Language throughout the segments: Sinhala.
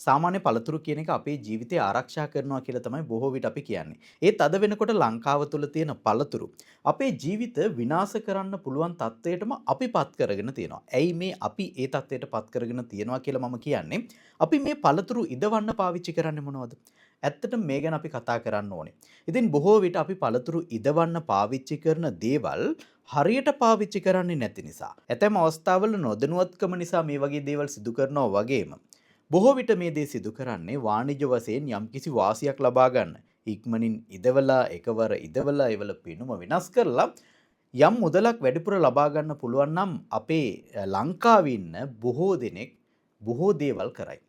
සාමාන්‍ය පළතුරු කියන එක අපේ ජීවිතය ආරක්ෂා කරනවා කියලා තමයි බොහෝ විට අපි කියන්නේ. ඒත් අද වෙනකොට ලංකාව තුළ තියෙන පළතුරු අපේ ජීවිත විනාශ කරන්න පුළුවන් තත්ත්වයටම අපි පත් කරගෙන තියෙනවා. ඇයි මේ අපි ඒ තත්ත්වයට පත් කරගෙන තියෙනවා කියලා මම කියන්නේ? අපි මේ පළතුරු ඉදවන්න පාවිච්චි කරන්නේ මොනවද? ඇත්තටම මේ ගැන අපි කතා කරන්න ඕනේ. ඉතින් බොහෝ විට අපි පළතුරු ඉදවන්න පාවිච්චි කරන දේවල් හරියට පාවිච්චි කරන්නේ නැති නිසා. ඇතැම් අවස්ථාවල නොදැනුවත්කම නිසා මේ වගේ දේවල් සිදු කරනවා වගේම බොහෝ විට මේ දේ සිදු කරන්නේ වාණිජ්‍ය වශයෙන් යම්කිසි වාසියක් ලබා ගන්න. ඉක්මනින් ඉදවලා එකවර ඉදවලා ඒවල පෙනුම වෙනස් කරලා යම් මුදලක් වැඩිපුර ලබා ගන්න පුළුවන් නම් අපේ ලංකාවේ ඉන්න බොහෝ දෙනෙක් බොහෝ දේවල් කරයි.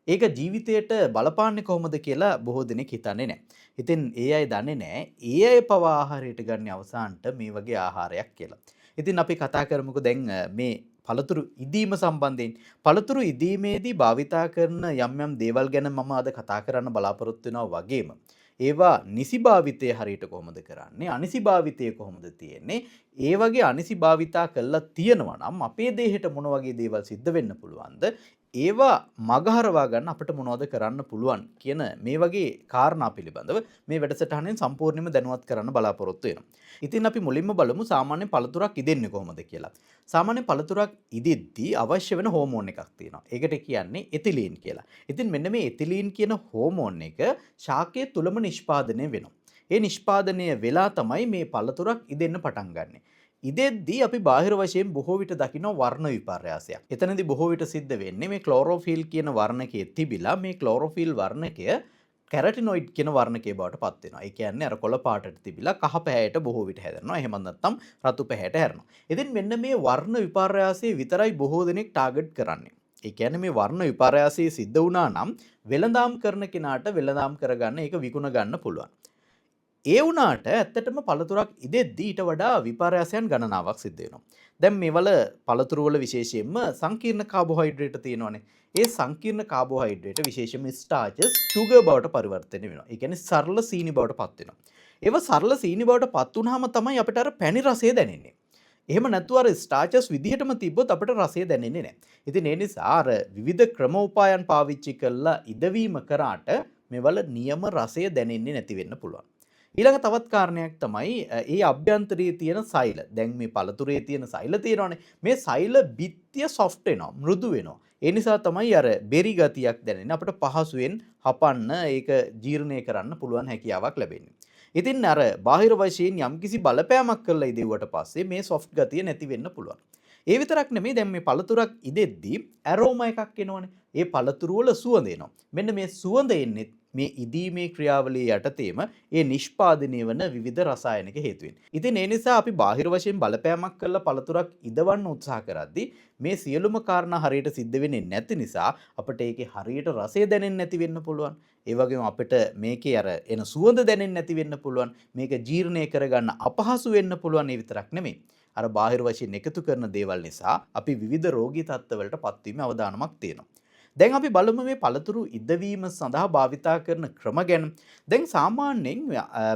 ඒක ජීවිතයට බලපාන්නේ කොහොමද කියලා බොහෝ දෙනෙක් හිතන්නේ නැහැ. ඉතින් ඒ අය දන්නේ නැහැ ඒ අය පවා ආහාරයට ගන්න අවසානට මේ වගේ ආහාරයක් කියලා. ඉතින් අපි කතා කරමුකෝ දැන් මේ පළතුරු ඉදීම සම්බන්ධයෙන්. පළතුරු ඉදීමේදී භාවිතා කරන යම් යම් දේවල් ගැන මම අද කතා කරන්න බලාපොරොත්තු වෙනවා වගේම ඒවා නිසි භාවිතය හරියට කොහොමද කරන්නේ අනිසි භාවිතය කොහොමද තියෙන්නේ ඒ වගේ අනිසි භාවිතා කළා තියෙනවා නම් අපේ දේහයට මොන වගේ දේවල් සිද්ධ වෙන්න පුළුවන්ද ඒවා මගහරවා ගන්න අපිට මොනවද කරන්න පුළුවන් කියන මේ වගේ කාරණා පිළිබඳව මේ වැඩසටහනෙන් සම්පූර්ණයෙන්ම දැනුවත් කරන්න බලාපොරොත්තු වෙනවා. ඉතින් අපි මුලින්ම බලමු සාමාන්‍ය පළතුරක් ඉදෙන්නේ කොහොමද කියලා. සාමාන්‍ය පළතුරක් ඉදෙද්දී අවශ්‍ය වෙන හෝමෝන් එකක් තියෙනවා. ඒකට කියන්නේ එතිලීන් කියලා. ඉතින් මෙන්න මේ එතිලීන් කියන හෝමෝන් එක ශාකයේ තුලම නිෂ්පාදනය වෙනවා. ඒ නිෂ්පාදනය වෙලා තමයි මේ පළතුරක් ඉදෙන්න පටන් ගන්නෙ. ඉදෙද්දී අපි බාහිර වශයෙන් බොහෝ විට දකින්න වර්ණ විපර්යාසයක්. එතනදී බොහෝ විට සිද්ධ වෙන්නේ මේ ක්ලෝරෝෆිල් කියන වර්ණකයේ තිබිලා මේ ක්ලෝරෝෆිල් වර්ණකය කැරටිනොයිඩ් කියන වර්ණකයේ බවට පත් වෙනවා. ඒ කියන්නේ අර කොළ පාටට තිබිලා කහ පැහැයට බොහෝ විට හැදෙනවා. එහෙම නැත්නම් රතු පැහැයට හැරෙනවා. ඉතින් මෙන්න මේ වර්ණ විපර්යාසයේ විතරයි බොහෝ දෙනෙක් ටාගට් කරන්නේ. ඒ කියන්නේ මේ වර්ණ විපර්යාසයේ සිද්ධ වුණා නම් වෙළඳාම් කරන කෙනාට වෙළඳාම් කරගන්න ඒක විකුණ ගන්න පුළුවන්. ඒ වුණාට ඇත්තටම පළතුරක් ඉදෙද්දී ඊට වඩා විපර්යාසයන් ගණනාවක් සිද්ධ වෙනවා. දැන් මේවල පළතුරු වල විශේෂයෙන්ම සංකීර්ණ කාබෝහයිඩ්‍රේට් තියෙනවානේ. ඒ සංකීර්ණ කාබෝහයිඩ්‍රේට් විශේෂයෙන්ම ස්ටාර්චස් සුගර් බවට පරිවර්තනය වෙනවා. ඒ කියන්නේ සරල සීනි බවට පත් වෙනවා. ඒව සරල සීනි බවට පත් වුනහම තමයි අපිට අර පැණි රසය දැනෙන්නේ. එහෙම නැතුව අර ස්ටාර්චස් විදිහටම තිබ්බොත් අපිට රසය දැනෙන්නේ නැහැ. ඉතින් ඒ නිසා අර විවිධ ක්‍රමෝපායන් පාවිච්චි කරලා ඉදවීම කරාට මේවල නියම රසය දැනෙන්නේ නැති වෙන්න පුළුවන්. ඊළඟ තවත් කාරණයක් තමයි ඒ අභ්‍යන්තරයේ තියෙන සෛල. දැන් මේ පළතුරේ තියෙන සෛල තියෙනවානේ. මේ සෛල බිත්තිය සොෆ්ට් වෙනවා, මෘදු වෙනවා. ඒ නිසා තමයි අර බෙරි ගතියක් දැනෙන්නේ. අපිට පහසුවෙන් හපන්න ඒක ජීර්ණය කරන්න පුළුවන් හැකියාවක් ලැබෙන්නේ. ඉතින් අර බාහිර වශයෙන් යම්කිසි බලපෑමක් කරලා ඉදෙව්වට පස්සේ මේ සොෆ්ට් ගතිය නැති වෙන්න පුළුවන්. ඒ විතරක් නෙමෙයි දැන් මේ පළතුරක් ඉදෙද්දී ඇරෝමා එකක් එනවනේ. ඒ පළතුරු වල සුවඳ එනවා. මෙන්න මේ සුවඳ එන්නේ මේ ඉදීමේ ක්‍රියාවලිය යටතේම ඒ නිෂ්පාදනය වන විවිධ රසායනික හේතුවෙන්. ඉතින් ඒ නිසා අපි බාහිර වශයෙන් බලපෑමක් කරලා පළතුරක් ඉදවන්න උත්සාහ කරද්දී මේ සියලුම කාරණා හරියට සිද්ධ වෙන්නේ නැති නිසා අපිට ඒකේ හරියට රසය දැනෙන්නේ නැති වෙන්න පුළුවන්. ඒ වගේම අපිට මේකේ අර එන සුවඳ දැනෙන්නේ නැති වෙන්න පුළුවන්. මේක ජීර්ණය කරගන්න අපහසු වෙන්න පුළුවන්. ඒ විතරක් නෙමෙයි. අර බාහිර වශයෙන් එකතු කරන දේවල් නිසා අපි විවිධ රෝගී තත්ත්වවලට පත්වීමේ අවදානමක් තියෙනවා. දැන් අපි බලමු මේ පළතුරු ඉදවීම සඳහා භාවිතා කරන ක්‍රම ගැන. දැන් සාමාන්‍යයෙන්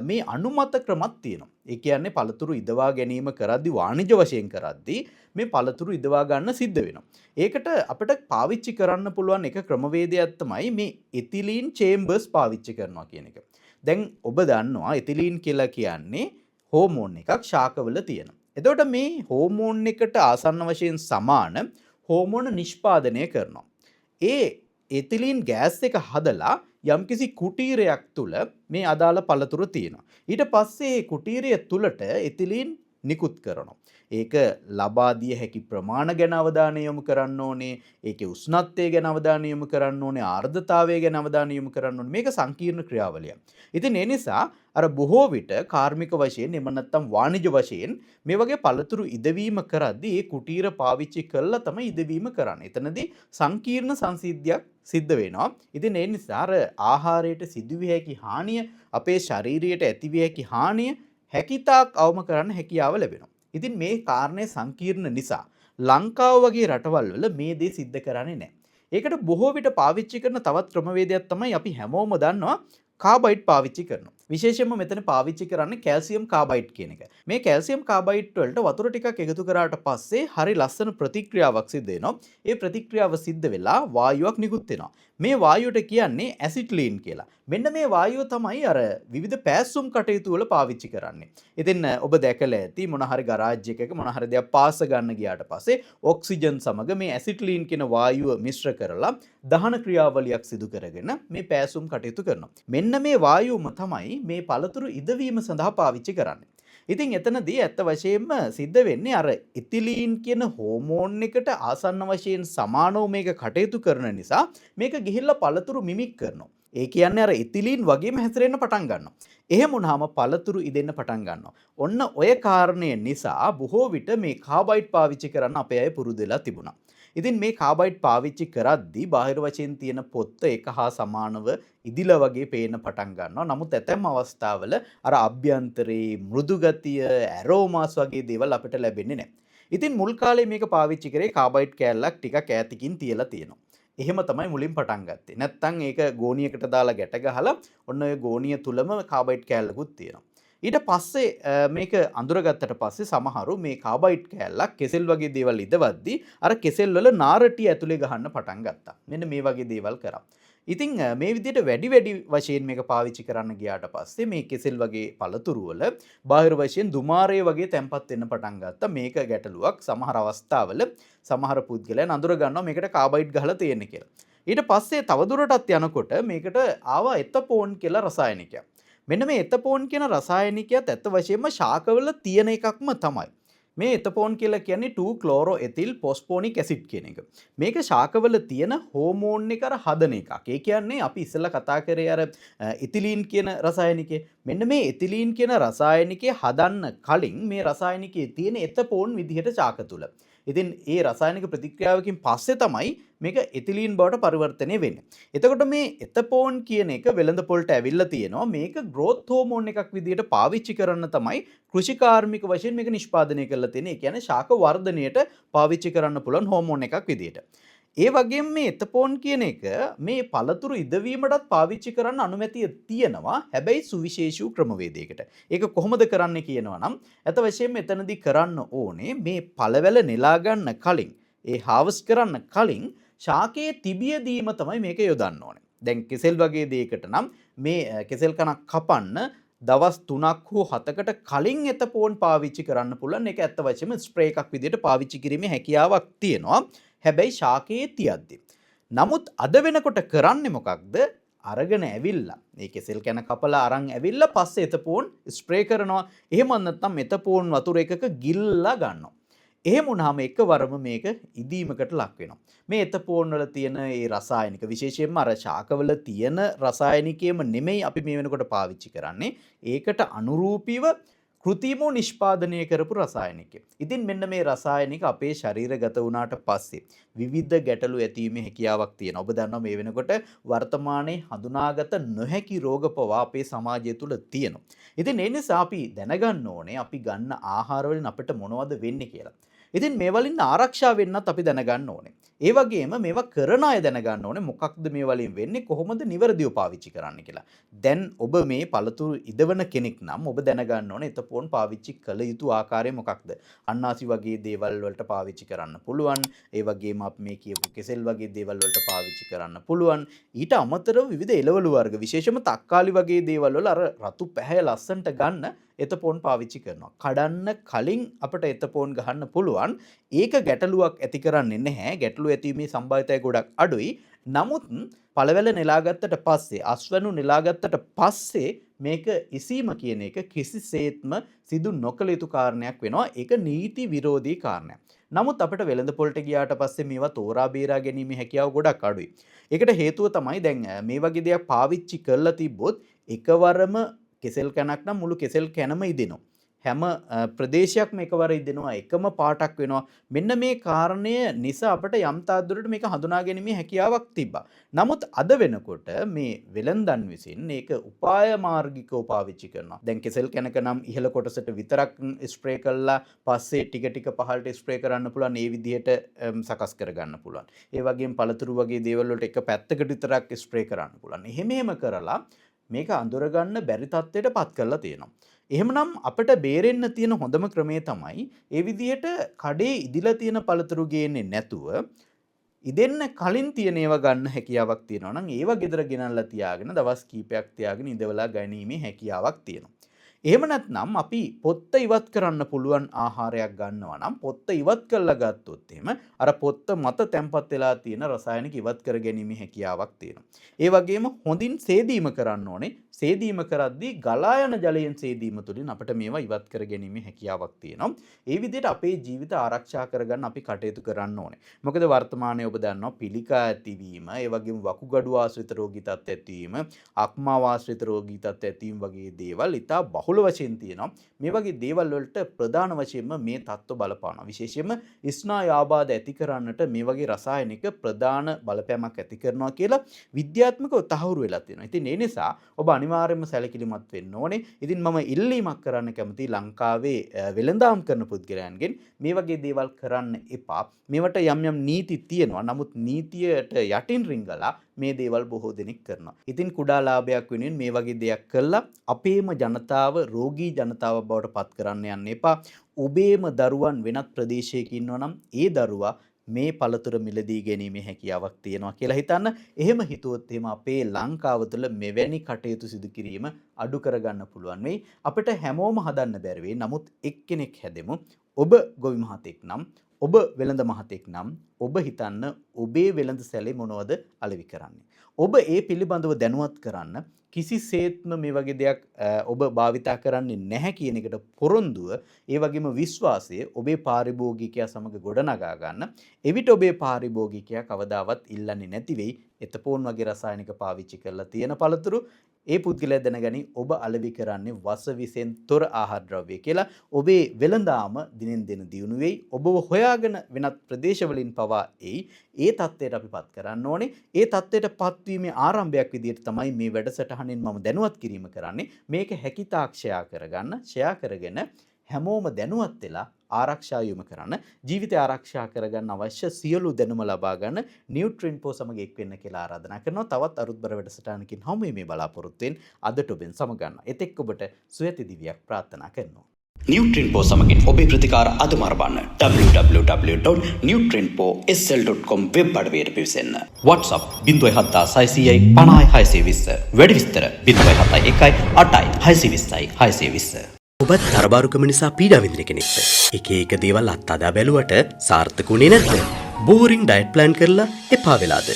මේ අනුමත ක්‍රමක් තියෙනවා. ඒ කියන්නේ පළතුරු ඉදවා ගැනීම කරද්දී වාණිජ්‍ය වශයෙන් කරද්දී මේ පළතුරු ඉදවා ගන්න සිද්ධ වෙනවා. ඒකට අපිට පාවිච්චි කරන්න පුළුවන් එක ක්‍රමවේදයක් තමයි මේ එතිලීන් චේම්බර්ස් පාවිච්චි කරනවා කියන එක. දැන් ඔබ දන්නවා එතිලීන් කියලා කියන්නේ හෝමෝන් එකක් ශාකවල තියෙන. එතකොට මේ හෝමෝන් එකට ආසන්න වශයෙන් සමාන හෝමෝන නිෂ්පාදනය කරනවා. ඒ එතිලීන් ගෑස් එක හදලා යම්කිසි කුටීරයක් තුල මේ අදාළ පළතුරු තියෙනවා. ඊට පස්සේ ඒ කුටීරය තුලට එතිලීන් නිකුත් කරනවා. ඒක ලබා දිය හැකි ප්‍රමාණ ගැන අවධානය යොමු කරන්න ඕනේ. ඒකේ උෂ්ණත්වය ගැන අවධානය යොමු කරන්න ඕනේ. ආර්ද්‍රතාවය ගැන අවධානය යොමු කරන්න ඕනේ. මේක සංකීර්ණ ක්‍රියාවලියක්. ඉතින් ඒ නිසා අර බොහෝ විට කාර්මික වශයෙන් එම නැත්තම් වාණිජ වශයෙන් මේ වගේ පළතුරු ඉදවීම කරද්දී ඒ කුටීර පාවිච්චි කරලා තමයි ඉදවීම කරන්නේ. එතනදී සංකීර්ණ සංසිද්ධියක් සිද්ධ වෙනවා. ඉතින් ඒ නිසා අර ආහාරයට සිදුවිය හැකි හානිය අපේ ශරීරයට ඇතිවිය හැකි හානිය හැකිතාක් අවම කරන්න හැකියාව ලැබෙනවා. ඉතින් මේ කාරණේ සංකීර්ණ නිසා ලංකාව වගේ රටවල් වල මේ දේ සිද්ධ කරන්නේ නැහැ. ඒකට බොහෝ විට පාවිච්චි කරන තවත් ක්‍රමවේදයක් තමයි අපි හැමෝම දන්නවා කාබයිඩ් පාවිච්චි කරනවා. විශේෂයෙන්ම මෙතන පාවිච්චි කරන්නේ කැල්සියම් කාබයිඩ් කියන එක. මේ කැල්සියම් කාබයිඩ් වලට වතුර ටිකක් එකතු කරාට පස්සේ හරි ලස්සන ප්‍රතික්‍රියාවක් සිද්ධ වෙනවා. ඒ ප්‍රතික්‍රියාව සිද්ධ වෙලා වායුවක් නිකුත් වෙනවා. මේ වායුවට කියන්නේ ඇසිට්ලීන් කියලා. මෙන්න මේ වායුව තමයි අර විවිධ පෑස්සුම් කටයුතු වල පාවිච්චි කරන්නේ. ඉතින් ඔබ දැකලා ඇති මොන හරි ගරාජ් එකක මොන හරි දෙයක් පාස ගන්න ගියාට පස්සේ ඔක්සිජන් සමග මේ ඇසිට්ලීන් කියන වායුව මිශ්‍ර කරලා දහන ක්‍රියාවලියක් සිදු කරගෙන මේ පෑසුම් කටයුතු කරනවා. මෙන්න මේ වායුවම තමයි මේ පළතුරු ඉදවීම සඳහා පාවිච්චි කරන්නේ. ඉතින් එතනදී ඇත්ත වශයෙන්ම සිද්ධ වෙන්නේ අර ඉතිලීන් කියන හෝමෝන් එකට ආසන්න වශයෙන් සමානව මේක කටයුතු කරන නිසා මේක ගිහිල්ලා පළතුරු මිමික් කරනවා. ඒ කියන්නේ අර ඉතිලීන් වගේම හැසිරෙන්න පටන් ගන්නවා. එහෙම වුණාම පළතුරු ඉදෙන්න පටන් ගන්නවා. ඔන්න ඔය කාරණය නිසා බොහෝ විට මේ කාබයිඩ් පාවිච්චි කරන්න අපේ අය පුරුදු වෙලා තිබුණා. ඉතින් මේ කාබයිඩ් පාවිච්චි කරද්දී බාහිර වශයෙන් තියෙන පොත්ත එක හා සමානව ඉදිලා වගේ පේන්න පටන් ගන්නවා. නමුත් ඇතැම් අවස්ථාවල අර අභ්‍යන්තරේ මෘදු ගතිය, ඇරෝමාස් වගේ දේවල් අපිට ලැබෙන්නේ නැහැ. ඉතින් මුල් කාලේ මේක පාවිච්චි කරේ කාබයිඩ් කෑල්ලක් ටිකක් ඈතකින් තියලා තියෙනවා. එහෙම තමයි මුලින් පටන් ගත්තේ. නැත්තම් ඒක ගෝණියකට දාලා ගැට ගහලා ඔන්න ඔය ගෝණිය තුලම කාබයිඩ් කෑල්ලකුත් තියෙනවා. ඊට පස්සේ මේක අඳුරගත්තට පස්සේ සමහරු මේ කාබයිඩ් කෑල්ලක් කෙසෙල් වගේ දේවල් ඉදවද්දී අර කෙසෙල් වල නාරටි ඇතුලේ ගහන්න පටන් ගත්තා. මෙන්න මේ වගේ දේවල් කරා. ඉතින් මේ විදිහට වැඩි වශයෙන් මේක පාවිච්චි කරන්න ගියාට පස්සේ මේ කෙසෙල් වගේ පළතුරු වල බාහිර වශයෙන් දුමාරය වගේ තැම්පත් වෙන්න පටන් ගත්තා. මේක ගැටලුවක්. සමහර අවස්ථාවල සමහර පුද්ගලයන් අඳුර ගන්නවා මේකට කාබයිඩ් ගහලා තියෙන්නේ කියලා. ඊට පස්සේ තවදුරටත් යනකොට මේකට ආවා එතපෝන් කියලා රසායනිකයක්. මෙන්න මේ එතපෝන් කියන රසායනිකයත් ඇත්ත වශයෙන්ම ශාකවල තියෙන එකක්ම තමයි. මේ එතපෝන් කියලා කියන්නේ 2 ක්ලෝරෝඑතිල් පොස්ෆෝනික් ඇසිඩ් කියන එක. මේක ශාකවල තියෙන හෝමෝන් එක අර හදන එකක්. ඒ කියන්නේ අපි ඉස්සෙල්ලා කතා කරේ අර ඉතිලීන් කියන රසායනිකය. මෙන්න මේ ඉතිලීන් කියන රසායනිකය හදන්න කලින් මේ රසායනිකයේ තියෙන එතපෝන් විදිහට ශාක තුල. ඉතින් ඒ රසායනික ප්‍රතික්‍රියාවකින් පස්සේ තමයි මේක එතිලීන් බවට පරිවර්තනය වෙන්නේ. එතකොට මේ එතපෝන් කියන එක වෙළඳ පොළට ඇවිල්ලා තියෙනවා. මේක ග්‍රෝත් හෝමෝන් එකක් විදිහට පාවිච්චි කරන්න තමයි කෘෂිකාර්මික වශයෙන් මේක නිෂ්පාදනය කරලා තියෙන්නේ. ඒ කියන්නේ ශාක වර්ධනයට පාවිච්චි කරන්න පුළුවන් හෝමෝන් එකක් විදිහට. ඒ වගේම මේ එතපෝන් කියන එක මේ පළතුරු ඉදවීමටත් පාවිච්චි කරන්න අනුමැතිය තියෙනවා. හැබැයි සුවිශේෂී ක්‍රමවේදයකට. ඒක කොහොමද කරන්නේ කියනවා නම් ඇත වශයෙන්ම එතනදී කරන්න ඕනේ මේ පළවැල නෙලා ගන්න කලින් ඒ හාවස්ට් කරන්න කලින් ශාකයේ තිබියදීම තමයි මේක යොදන්න ඕනේ. දැන් කෙසෙල් වගේ දෙයකට නම් මේ කෙසෙල් කණක් කපන්න දවස් 3ක් හෝ 7කට කලින් එතපෝන් පාවිච්චි කරන්න පුළුවන්. ඒක ඇත්ත වශයෙන්ම ස්ප්‍රේ එකක් විදිහට පාවිච්චි කිරීමේ හැකියාවක් තියෙනවා. හැබැයි ශාකයේ තියද්දි. නමුත් අද වෙනකොට කරන්නේ මොකක්ද? අරගෙන ඇවිල්ලා මේ කෙසෙල් කන කපලා අරන් ඇවිල්ලා පස්සේ එතපෝන් ස්ප්‍රේ කරනවා. එහෙම නැත්නම් එතපෝන් වතුර එකක ගිල්ලා ගන්නවා. එහෙම වුණාම එකවරම මේක ඉදීමකට ලක් වෙනවා. මේ එතපෝන් වල තියෙන ඒ රසායනික විශේෂයෙන්ම අර ශාකවල තියෙන රසායනිකයම නෙමෙයි අපි මේ වෙනකොට පාවිච්චි කරන්නේ. ඒකට අනුරූපීව කෘතිමෝ නිෂ්පාදනය කරපු රසායනිකය. ඉතින් මෙන්න මේ රසායනික අපේ ශරීරගත වුණාට පස්සේ විවිධ ගැටලු ඇතිවීමේ හැකියාවක් තියෙනවා. ඔබ දන්නවා මේ වෙනකොට වර්තමානයේ හඳුනාගත නොහැකි රෝග පවා අපේ සමාජය තුල තියෙනවා. ඉතින් ඒ නිසා අපි දැනගන්න ඕනේ අපි ගන්න ආහාර වලින් අපිට මොනවද වෙන්නේ කියලා. ඉතින් මේ වලින් ආරක්ෂා වෙන්නත් අපි දැනගන්න ඕනේ. ඒ වගේම මේවා කරන අය දැනගන්න ඕනේ මොකක්ද මේ වලින් වෙන්නේ කොහොමද නිවැරදිව පාවිච්චි කරන්න කියලා. දැන් ඔබ මේ පළතුරු ඉදවන කෙනෙක් නම් ඔබ දැනගන්න ඕනේ එතපෝන් පාවිච්චි කළ යුතු ආකාරය මොකක්ද. අන්නාසි වගේ දේවල් වලට පාවිච්චි කරන්න පුළුවන්. ඒ වගේම අපි මේ කියපු කෙසෙල් වගේ දේවල් වලට පාවිච්චි කරන්න පුළුවන්. ඊට අමතරව විවිධ එළවලු වර්ග විශේෂයෙන්ම තක්කාලි වගේ දේවල් වල අර රතු පැහැ ලස්සන්ට ගන්න එතපෝන් පාවිච්චි කරනවා. කඩන්න කලින් අපිට එතපෝන් ගහන්න පුළුවන්. ඒක ගැටලුවක් ඇති කරන්නේ නැහැ. ගැටලුව ඇතිවීමේ සම්භාවිතය ගොඩක් අඩුයි. නමුත් පළවැල නෙලාගත්තට පස්සේ අස්වැනු නෙලාගත්තට පස්සේ මේක ඉසීම කියන එක කිසිසේත්ම සිදු නොකළ යුතු කාරණයක් වෙනවා. ඒක නීති විරෝධී කාරණයක්. නමුත් අපිට වෙළඳ පොළට ගියාට පස්සේ මේවා තෝරා බේරා ගැනීමේ හැකියාව ගොඩක් අඩුයි. ඒකට හේතුව තමයි දැන් මේ වගේ දේක් පාවිච්චි කරලා තිබ්බොත් එකවරම කෙසෙල් කැනක් නම් මුළු කෙසෙල් කැනම ඉදෙනවා. හැම ප්‍රදේශයක්ම එකවර ඉදෙනවා. එකම පාටක් වෙනවා. මෙන්න මේ කාරණය නිසා අපිට යම් තාක් දුරට මේක හඳුනා ගැනීමේ හැකියාවක් තිබ්බා. නමුත් අද වෙනකොට මේ වෙලඳන් විසින් මේක උපාය මාර්ගිකව පාවිච්චි කරනවා. දැන් කෙසෙල් කැනක නම් ඉහළ කොටසට විතරක් ස්ප්‍රේ කළා පස්සේ ටික ටික පහළට ස්ප්‍රේ කරන්න පුළුවන්. ඒ විදිහට සකස් කරගන්න පුළුවන්. ඒ වගේම පළතුරු වගේ දේවල් වලට එක පැත්තකට විතරක් ස්ප්‍රේ කරන්න පුළුවන්. එහෙම කරලා මේක අඳුරගන්න බැරි තත්ත්වයට පත් කරලා තියෙනවා. එහෙමනම් අපිට බේරෙන්න තියෙන හොඳම ක්‍රමය තමයි ඒ විදිහට කඩේ ඉදිලා තියෙන පළතුරු ගේන්නේ නැතුව ඉදෙන්න කලින් තියෙන ඒවා ගන්න හැකියාවක් තියෙනවා නම් ඒවා ගෙදර ගෙනල්ලා තියාගෙන දවස් කීපයක් තියාගෙන ඉඳවලා ගැනීමේ හැකියාවක් තියෙනවා. එහෙම නැත්නම් අපි පොත්ත ඉවත් කරන්න පුළුවන් ආහාරයක් ගන්නවා නම් පොත්ත ඉවත් කරලා ගත්තොත් එහෙම අර පොත්ත මත තැම්පත් වෙලා තියෙන රසායනික ඉවත් කර ගැනීමේ හැකියාවක් තියෙනවා. ඒ වගේම හොඳින් සේදීම කරන්න ඕනේ. සේදීම කරද්දී ගලා යන ජලයෙන් සේදීම තුළින් අපිට මේවා ඉවත් කර ගැනීමේ හැකියාවක් තියෙනවා. ඒ විදිහට අපේ ජීවිත ආරක්ෂා කරගන්න අපි කටයුතු කරන්න ඕනේ. මොකද වර්තමානයේ ඔබ දන්නවා පිළිකා ඇතිවීම, ඒ වගේම වකුගඩු ආශ්‍රිත රෝගී තත්ත්ව ඇතිවීම, අක්මාව ආශ්‍රිත රෝගී තත්ත්ව ඇතිවීම වගේ දේවල් ඉතා බහුල වශයෙන් තියෙනවා. මේ වගේ දේවල් වලට ප්‍රධාන වශයෙන්ම මේ තත්ත්ව බලපානවා. විශේෂයෙන්ම ස්නායු ආබාධ ඇති කරන්නට මේ වගේ රසායනික ප්‍රධාන බලපෑමක් ඇති කරනවා කියලා විද්‍යාත්මකව තහවුරු වෙලා තියෙනවා. ඉතින් ඒ නිසා ඔබ අනිවාර්යයෙන්ම සැලකිලිමත් වෙන්න ඕනේ. ඉතින් මම ඉල්ලීමක් කරන්න කැමතියි ලංකාවේ වෙළඳාම් කරන පුද්ගලයන්ගෙන් මේ වගේ දේවල් කරන්න එපා. මේවට යම් යම් නීති තියෙනවා. නමුත් නීතියට යටින් රිංගලා මේ දේවල් බොහෝ දෙනෙක් කරනවා. ඉතින් කුඩා ලාභයක් වෙනුවෙන් මේ වගේ දෙයක් කළා අපේම ජනතාව රෝගී ජනතාව බවට පත් කරන්න යන්න එපා. ඔබේම දරුවන් වෙනත් ප්‍රදේශයක ඉන්නවා නම් ඒ දරුවා මේ පළතුර මිලදී ගැනීමේ හැකියාවක් තියෙනවා කියලා හිතන්න. එහෙම හිතුවොත් එහෙම අපේ ලංකාව තුළ මෙවැනි කටයුතු සිදු කිරීම අඩු කරගන්න පුළුවන් වෙයි. අපිට හැමෝම හදන්න බැරි වෙයි. නමුත් එක්කෙනෙක් හැදෙමු. ඔබ ගොවි මහතෙක් නම් ඔබ වෙළඳ මහතෙක් නම් ඔබ හිතන්න ඔබේ වෙළඳ සැලේ මොනවද අලෙවි කරන්නේ. ඔබ ඒ පිළිබඳව දැනුවත් කරන්න කිසිසේත්ම මේ වගේ දෙයක් ඔබ භාවිතා කරන්නේ නැහැ කියන එකට පොරොන්දුව ඒ වගේම විශ්වාසය ඔබේ පාරිභෝගිකයා සමග ගොඩනගා ගන්න. එවිට ඔබේ පාරිභෝගිකයා කවදාවත් ඉල්ලන්නේ නැති වෙයි. එතපෝන් වගේ රසායනික පාවිච්චි කරලා තියෙන පළතුරු ඒ පුද්ගලයා දැනගනි ඔබ අලෙවි කරන්නේ වසවිසෙන් තොර ආහාර ද්‍රව්‍ය කියලා. ඔබේ වෙළඳාම දිනෙන් දින දියුණු වෙයි. ඔබව හොයාගෙන වෙනත් ප්‍රදේශවලින් පවා එයි. ඒ தත්ත්වයට අපිපත් කරන්න ඕනේ. ඒ தත්ත්වයට පත්වීමේ ආරම්භයක් විදිහට තමයි මේ වැඩසටහනින් මම දැනුවත් කිරීම කරන්නේ. මේක හැකිතාක් ෂෙයා කරගන්න. ෂෙයා කරගෙන හැමෝම දැනුවත් වෙලා ආරක්ෂා යොමු කරන්න. ජීවිතය ආරක්ෂා කරගන්න අවශ්‍ය සියලු දැනුම ලබා ගන්න නියුට්‍රින්පෝ සමග එක් වෙන්න කියලා ආරාධනා කරනවා. තවත් අරුත්බර වැඩසටහනකින් හමු මේ බලාපොරොත්තු වෙන අදට ඔබෙන් සමගන්න. එතෙක් ඔබට සුවැති දිවියක් ප්‍රාර්ථනා කරනවා. නියුට්‍රින්පෝ සමගින් ඔබේ ප්‍රතිකාර අදම අරබන්න www.nutrientposl.com වෙබ් අඩවියට පිවිසෙන්න. WhatsApp 07600 50620 වැඩි විස්තර 071 8යි 620යි 620. ඔබත් තරබාරුකම නිසා පීඩා විඳින කෙනෙක්ද? එක එක දේවල් අත්හදා බැලුවට සාර්ථකුනේ නැද්ද? බෝරින් ඩයට් ප්ලෑන් කරලා එපා වෙලාද?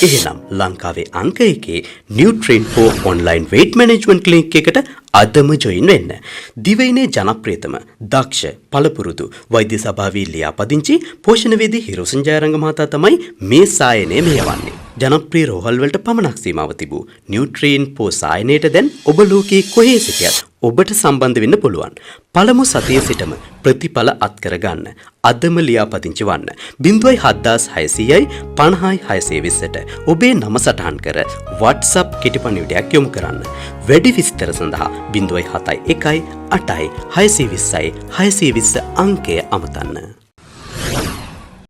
එහෙනම් ලංකාවේ අංක 1 නියුට්‍රින්පෝ ඔන්ලයින් weight management clinic එකට අදම ජොයින් වෙන්න. දිවයිනේ ජනප්‍රියතම දක්ෂ පළපුරුදු වෛද්‍ය සභාවේ ලියාපදිංචි පෝෂණවේදී හිරොසන් ජයරංග මහතා තමයි මේ සායනය මෙහෙවන්නේ. ජනප්‍රිය රෝහල් වලට පමණක් සීමාව තිබූ නියුට්‍රින්පෝ සායනයට දැන් ඔබ ලෝකයේ කොහේ සිටියත් ඔබට සම්බන්ධ වෙන්න පුළුවන්. පළමු සතියේ සිටම ප්‍රතිඵල අත්කර ගන්න. අදම ලියාපදිංචි වන්න 07600යි 50620ට ඔබේ නම සටහන් කර WhatsApp කෙටිපණිවිඩයක් යොමු කරන්න. වැඩි විස්තර සඳහා 071 8යි 620යි 620 අංකය අමතන්න.